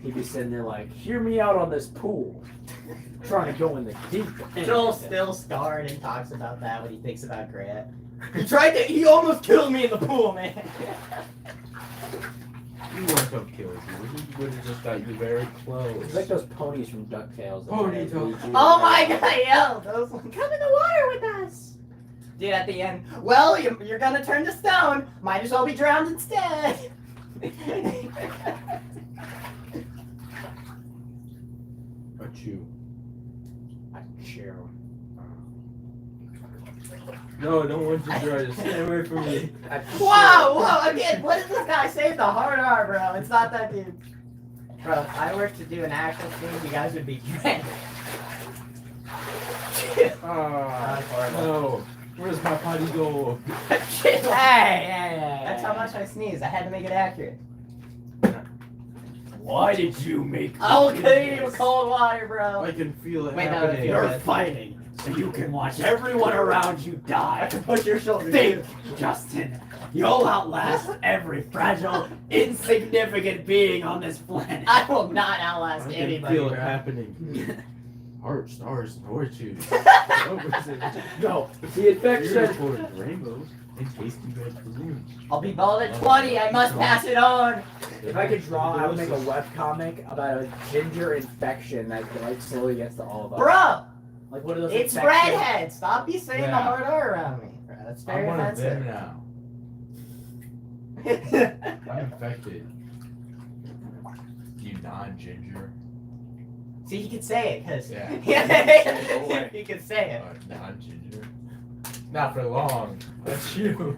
He'd be sitting there like, hear me out on this pool. Trying to go in the deep end. Joel's still scarred and talks about that when he thinks about Grant. He almost killed me in the pool, man. He wouldn't have killed you. He would have just got you very close. It's like those ponies from DuckTales. Ponytail. Oh my god, yo! Those come in the water with us! Dude, at the end, well, you're gonna turn to stone. Might as well be drowned instead. Achoo. Achoo. No, don't want you to try to stay away from me. Whoa! Again, what did this guy say? The hard R, bro. It's not that dude. Bro, if I were to do an actual scene, you guys would be drenched. No. Where's my potty go? Hey! That's how much I sneeze. I had to make it accurate. Why did you make I'll me clean you this? with cold water, bro. I can feel it Wait, no, happening. you're- You're fighting so you can watch everyone around you die. Push your shoulder. Think, Justin. You'll outlast every fragile, insignificant being on this planet. I will not outlast I can anybody, feel bro. it happening. Heart, stars, and horseshoes. No, the infection. Unicorns, rainbows, and tasty red balloons. I'll be bald at 20. I must pass it on. If I could draw, I would make a webcomic about a ginger infection that like slowly gets to all of us. Bro, Like what are those? it's infections? redhead. Stop be saying the Yeah. hard R around me. Bro, that's I'm very one of them offensive. now. I'm infected. You non-ginger. See, he could say it, cause Yeah. he could say it. Non-ginger. Not for long. That's you.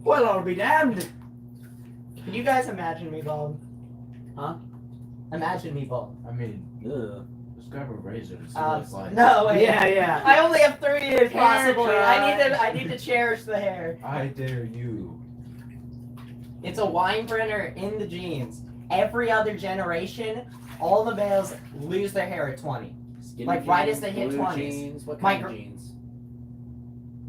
Well, I'll be damned. Can you guys imagine me bald? Huh? Imagine me bald. I mean, just grab a razor and see Uh, what it's like. no, wait. Yeah, yeah. I only have 3 years possibly. Haircut. I need to cherish the hair. I dare you. It's a wine brenner in the genes. Every other generation, all the males lose their hair at 20. Skinny Like, right jeans, as they hit blue 20s. Jeans, what My kind of gr- jeans?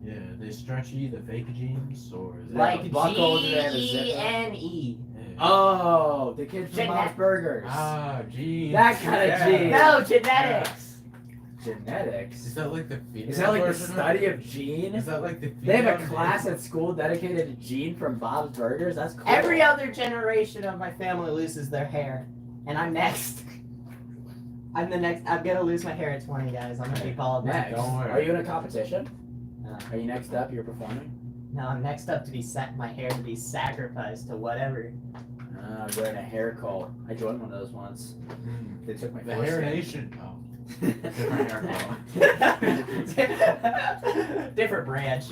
Yeah, they stretchy, the fake jeans, or is it Like buckle, do they have a zipper? G-E-N-E. Oh, the kid from Genet- Bob's Burgers. jeans. That kind of jeans. No, genetics. Genetics. Is that like the female Is that like the version of study it? of gene? Is that like the They have a female class gene? at school dedicated to Gene from Bob's Burgers. That's cool. Every other generation of my family loses their hair. And I'm next. I'm the next. I'm gonna lose my hair at 20, guys. I'm gonna be bald Next. next. Don't worry. Are you in a competition? No. Are you next up? You're performing. No, I'm next up to be my hair to be sacrificed to whatever. I'm doing a hair cult. I joined one of those once. Mm. They took my The force Hair in. Nation. Oh, different hair cult. Different branch.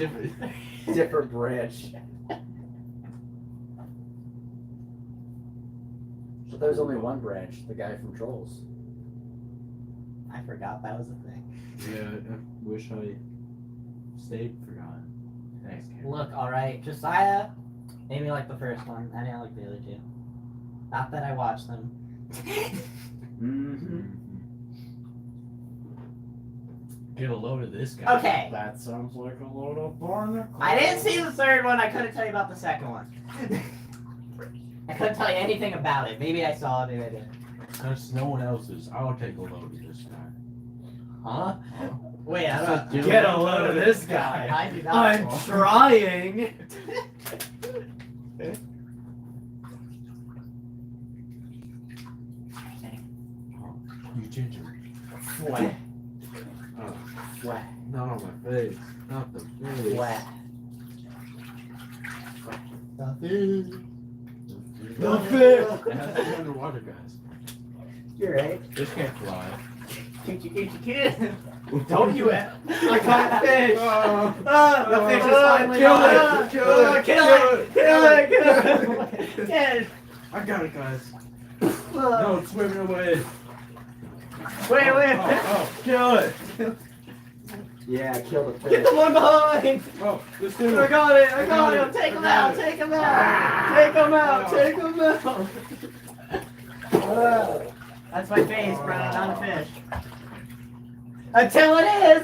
Different branch. But there's only one branch. The guy from Trolls. I forgot that was a thing. Yeah, I wish I stayed forgotten. Thanks, Cam. Look, alright, Josiah, maybe like the first one. I didn't like the other two. Not that I watched them. Mm-hmm. Get a load of this guy. Okay. That sounds like a load of barnacles. I didn't see the third one. I couldn't tell you about the second one. I couldn't tell you anything about it. Maybe I saw it, maybe I didn't. Since no one else is, I'll take a load of this guy. Huh? Wait, I don't. Get a load of this guy. I do not. I'm trying. You ginger. Flat. Oh, Flat. not on my face. Not the face. Flat. The fish. It has to be underwater, guys. You're right. This can't fly. Don't you it? I caught a fish. The fish is finally kill gone. it. Kill it. Kill it. Kill it. Kill it. I got it, guys. Oh. No, it's swimming away. Wait. Oh, kill it. Yeah, kill the Get fish. the one behind. Oh, this I dude. got it. I got got him. it. Take him I out. got it. Take him out. Take him out. Take him out. That's my face, bro. Not a fish. Until it is.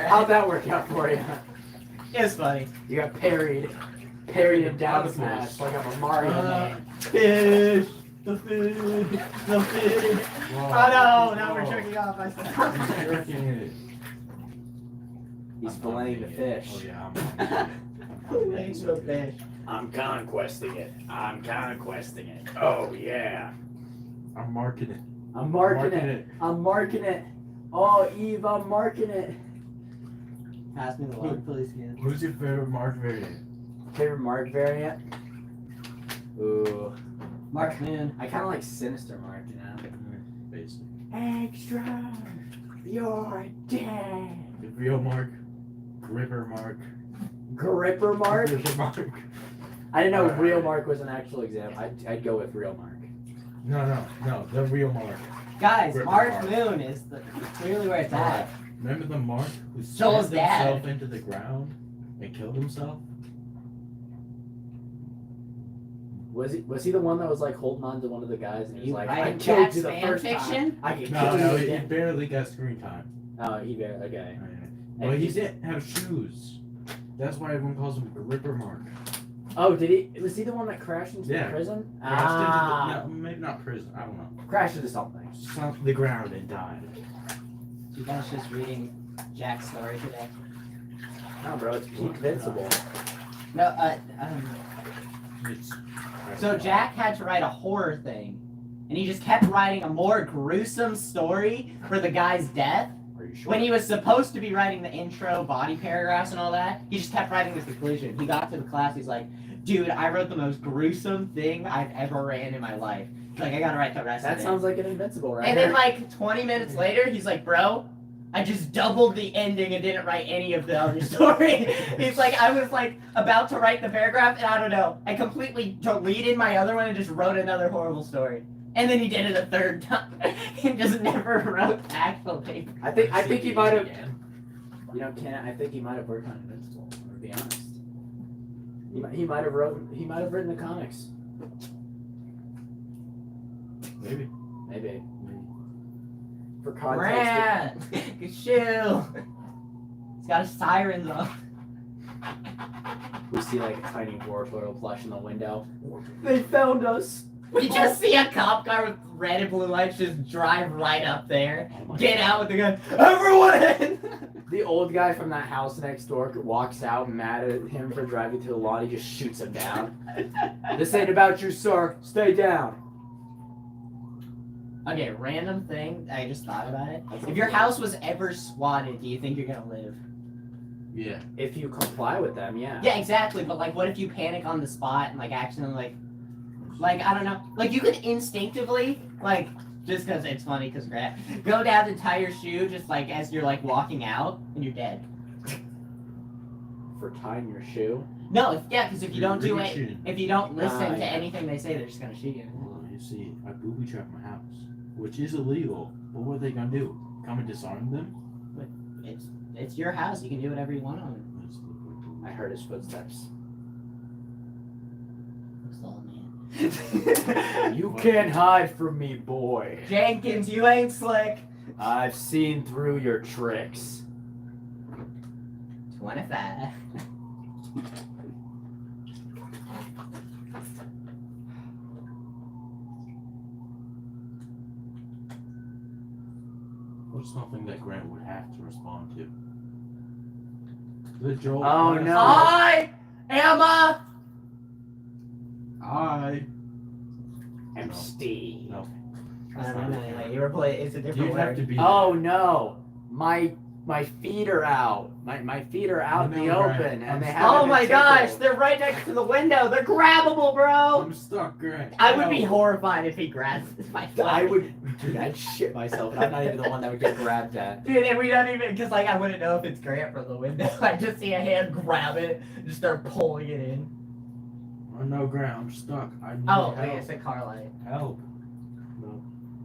How'd that work out for you? It's funny. You got parried and down smash like I'm a Mario man. Fish. The fish. The fish. Whoa. Oh no! Now we're Whoa. jerking off He's myself. jerking it. He's I'm filleting the eating it. fish. Oh yeah, Thanks for the fish. I'm conquesting it. I'm conquesting it. Oh yeah. I'm marking it. I'm marking it. I'm marking it. Oh Eve, I'm marking it. Pass me the water, please, kid. Who's your favorite mark variant? Favorite Mark variant? Ooh. Mark Moon. I kinda like Sinister Mark, you know? Basic. Extra! You're dead! The real mark. Gripper mark. Gripper Mark? Gripper mark. I didn't know Alright. real Mark was an actual example. I'd go with real Mark. No, the real mark. Guys, Gripper Mark Mark. Moon is clearly where it's at. Remember the mark who Joel's slammed himself dad. into the ground and killed himself? Was he the one that was like holding on to one of the guys and he was You like, writing I killed Jack's you the fan first fiction? time. I can No, kill no, you he again. barely got screen time. Oh, he barely. Okay. Well, he didn't have shoes. That's why everyone calls him Gripper Mark. Oh, did he? Was he the one that crashed into Yeah. the prison? Crashed into Ah, the, no, maybe not prison. I don't know. crashed into something. Sunk the ground and died. You guys just reading Jack's story today? No, bro, it's peak Invincible. No, It's So Jack had to write a horror thing, and he just kept writing a more gruesome story for the guy's death. Are you sure? When he was supposed to be writing the intro, body paragraphs, and all that, he just kept writing the conclusion. He got to the class, he's like, dude, I wrote the most gruesome thing I've ever written in my life. He's like, I gotta write the rest of That it. sounds like an Invincible, right? And then like 20 minutes later, he's like, bro, I just doubled the ending and didn't write any of the other story. He's like, I was like about to write the paragraph and I don't know. I completely deleted my other one and just wrote another horrible story. And then he did it a third time. He just never wrote the actual paper. I think he might have. You know, Ken, I think he might have worked on Invincible. To be honest, he might have written the comics. maybe. Maybe. For context, Rat! Shoe! He's got his sirens on. we see like a tiny war turtle plush in the window. They found us. We just see a cop car with red and blue lights just drive right up there. Get out with the gun. Everyone in! The old guy from that house next door walks out mad at him for driving to the lawn. He just shoots him down. This ain't about you, sir. Stay down. Okay, random thing. I just thought about it. If your house was ever swatted, do you think you're gonna live? Yeah. If you comply with them, yeah. Yeah, exactly. But like, what if you panic on the spot and like accidentally like I don't know, like you could instinctively like just because it's funny because go down to tie your shoe just like as you're like walking out and you're dead. For tying your shoe. No, yeah, because if you don't do it, Reaching. if you don't listen to yeah. anything they say, they're just gonna shoot you. Well, you see, I booby trapped my house, which is illegal. But what are they gonna do? Come and disarm them? It's your house. You can do whatever you want on it. I heard his footsteps. Looks all man. You can't hide from me, boy. Jenkins, you ain't slick. I've seen through your tricks. 25. What's something that Grant would have to respond to? The Joel. Oh, no. I am a. I. I'm No. Steve. No. No. You were playing. It's a different You'd have word. to be. Oh no. My feet are out. My feet are out in the No, open Grant, and I'm they sorry. haven't Oh been my gosh, tickled. they're right next to the window. They're grabbable, bro. I'm stuck, Grant. I would be horrified if he grabbed my foot. I would, dude, I'd shit myself. And I'm not even the one that would get grabbed at. Dude, and we don't even, because, like, I wouldn't know if it's Grant from the window. I just see a hand grab it and just start pulling it in. Oh no, Grant, I'm stuck. I need Oh, help. wait, it's a car light. Help. No.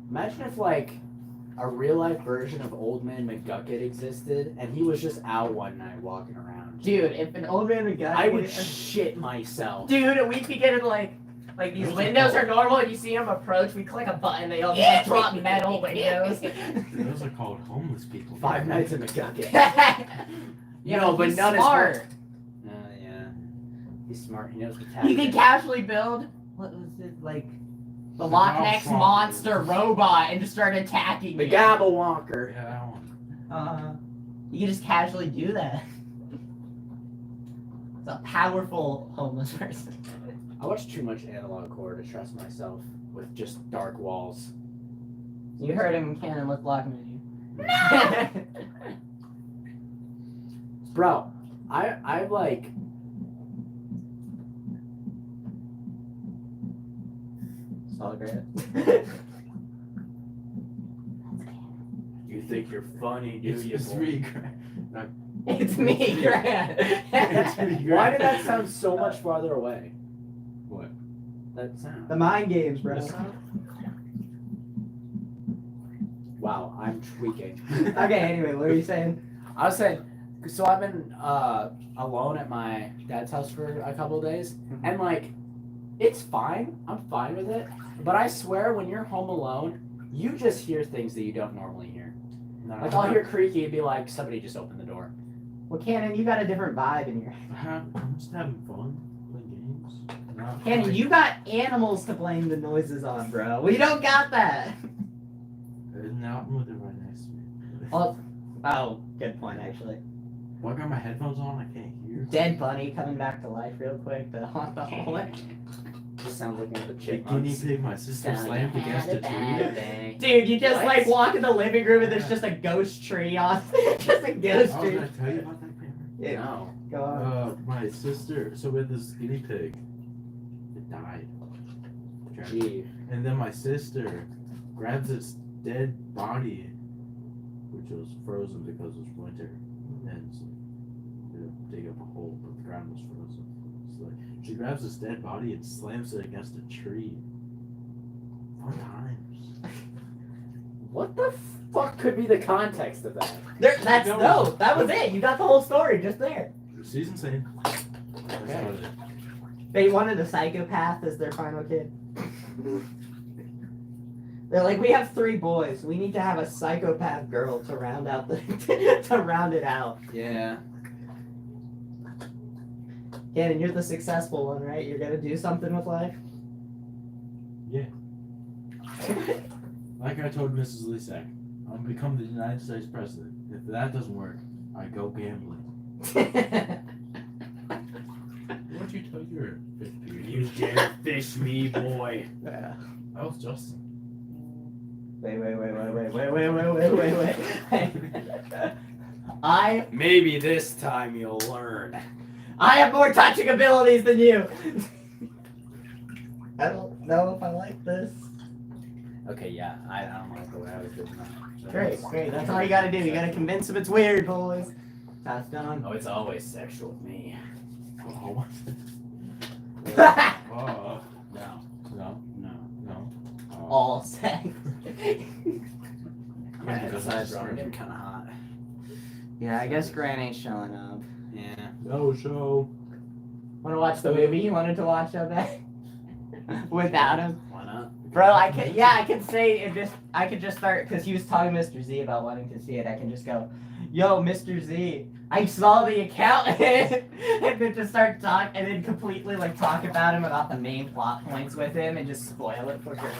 Imagine if like a real life version of Old Man McGucket existed and he was just out one night walking around. Dude, if an old man would I would shit myself. Dude, we'd be getting, like these windows are normal and you see them approach, we click a button, they all just drop metal windows. Those are called homeless people. Five Nights at McGucket. Yeah, No, but he's none is smart. Yeah. He's smart. He knows the You tactics. could casually build, what was it, like, the The Loch House Ness Walker. monster robot and just start attacking The you. Gabble Walker. Yeah, that one. You can just casually do that. It's a powerful homeless person. I watch too much analog horror to trust myself with just dark walls. You heard him, Cannon, what's blocking you? Bro, I like. Solid Grant. You think you're funny, do you? It's boy? me, Grant. It's me, Grant. It's me, Grant. Why did that sound so much farther away? What? That sound. The mind games, bro. Wow, I'm tweaking. Okay, anyway, what were you saying? I was saying, so I've been alone at my dad's house for a couple of days, and like, It's fine. I'm fine with it. But I swear, when you're home alone, you just hear things that you don't normally hear. No, Like I'll hear creaky and be like, somebody just opened the door. Well, Cannon, you got a different vibe in your. I'm just having fun playing games. Not Cannon, playing- you got animals to blame the noises on, bro. We don't got that. Now I'm with it right next to me. Oh, good point, actually. Well, I got my headphones on. I can't hear. Dead bunny coming back to life real quick. The hallway. Just sounds like one of the The chipmunks. guinea pig, my sister slammed against a tree. Dude, you just What? like walk in the living room and there's just a ghost tree on. Just a ghost Oh, tree. did I tell you about that, Cameron? Yeah. No. Go on. My sister, so we had this guinea pig. It died. Gee. And then my sister grabs its dead body, which was frozen because it was winter, and so they dig up a hole, but the ground was frozen. So like, she grabs this dead body and slams it against a tree. Fun times. What the fuck could be the context of that? That was it. You got the whole story just there. She's insane. That's Okay. about it. They wanted a psychopath as their final kid. They're like, we have 3 boys. We need to have a psychopath girl to round out the to round it out. Yeah. Cannon, you're the successful one, right? You're gonna do something with life. Yeah. Like I told Mrs. Lisak, I'm gonna become the United States president. If that doesn't work, I go gambling. What'd you tell your fifth period? You dare fish me, boy. Yeah. That was Justin. Wait. Maybe this time you'll learn. I have more touching abilities than you. I don't know if I like this. Okay, yeah. I don't like the way I was doing that. Great. That's all you gotta do. You gotta convince them it's weird, boys. That's done. Oh, it's always sexual with me. Oh. Oh. No. No. No. Oh. All sex. Yeah, Because besides, I'm I'm getting kind of hot. Yeah, I guess Grant ain't showing up. Yeah. No show. Wanna watch the movie you wanted to watch, okay? Without him? Why not? Bro, I could say if this, I could just start, because he was talking to Mr. Z about wanting to see it, I can just go, yo, Mr. Z, I saw the account, and then just start talk, and then completely, like, talk about him, about the main plot points with him, and just spoil it for Grant.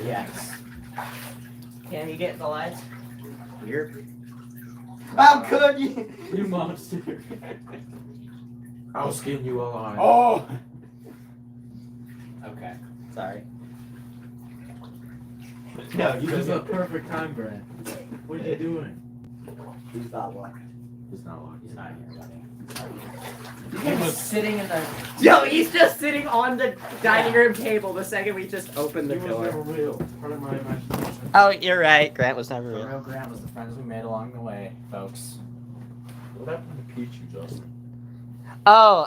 Yes. Can you get the lights? Here. I'm cooking! You monster. I'll skin you alive. Oh! Okay. Sorry. No, you This is can a perfect time, Grant. What are you doing? He's not one. He's not locked. He's not here, buddy. He's sitting in the. Yo, he's just sitting on the dining room table the second we just opened the He was door. never real. Part of my imagination. Oh, you're right. Grant was never The real. real Grant was the friends we made along the way, folks. What happened to Pichu, Justin? Oh,